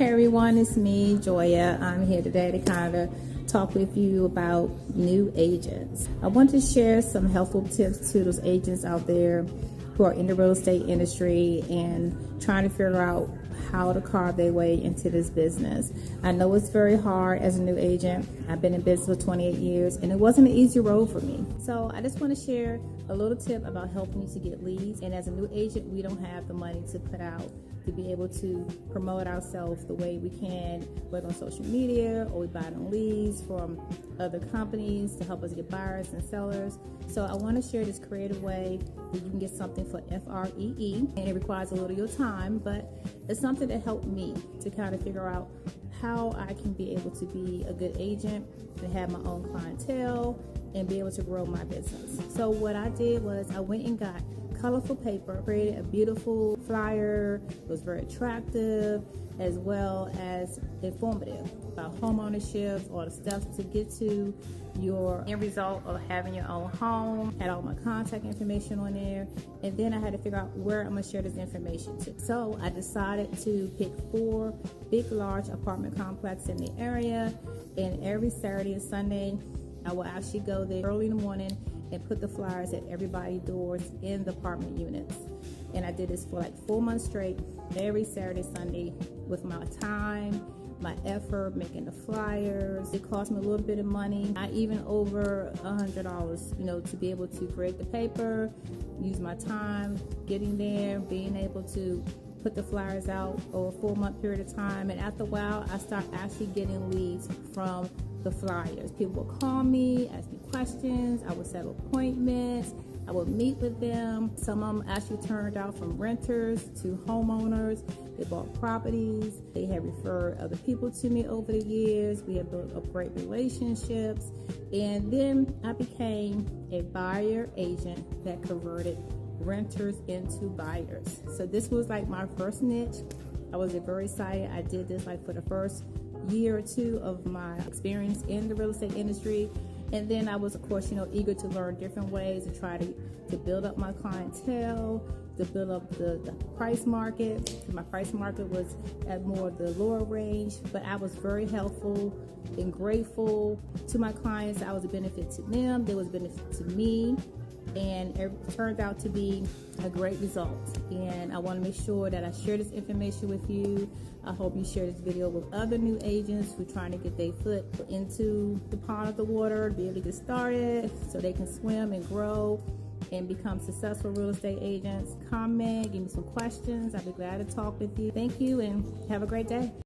Hey everyone, it's me, Joya. I'm here today to kind of talk with you about new agents. I want to share some helpful tips to those agents out there who are in the real estate industry and trying to figure out how to carve their way into this business. I know it's very hard as a new agent. I've been in business for 28 years and it wasn't an easy road for me. So I just want to share a little tip about helping you to get leads. And as a new agent, we don't have the money to put out to be able to promote ourselves the way we can, whether on social media or we buy them leads from other companies to help us get buyers and sellers. So I want to share this creative way that you can get something for free, and it requires a little of your time, but it's something that helped me to kind of figure out how I can be able to be a good agent and have my own clientele and be able to grow my business. So what I did was I went and got colorful paper, created a beautiful flyer. It was very attractive as well as informative about home ownership, all the steps to get to your end result of having your own home. Had all my contact information on there, and then I had to figure out where I'm gonna share this information to. So I decided to pick 4 big, large apartment complexes in the area, and every Saturday and Sunday I will actually go there early in the morning and put the flyers at everybody's doors in the apartment units. And I did this for like 4 months straight, every Saturday, Sunday, with my time, my effort, making the flyers. It cost me a little bit of money. I even over $100, to be able to create the paper, use my time, getting there, being able to put the flyers out over a 4-month period of time. And after a while, I started actually getting leads from the flyers. People would call me, ask me questions. I would set appointments. I would meet with them. Some of them actually turned out from renters to homeowners. They bought properties. They have referred other people to me over the years. We have built up great relationships. And then I became a buyer agent that converted renters into buyers. So this was like my first niche. I was very excited. I did this like for the first year or 2 of my experience in the real estate industry. And then I was, of course, eager to learn different ways to try to build up my clientele, to build up the price market. My price market was at more of the lower range, but I was very helpful and grateful to my clients. I was a benefit to them. They was a benefit to me. And it turned out to be a great result. And I want to make sure that I share this information with you. I hope you share this video with other new agents who are trying to get their foot into the pond of the water, be able to get started so they can swim and grow and become successful real estate agents. Comment, give me some questions. I'll be glad to talk with you. Thank you and have a great day.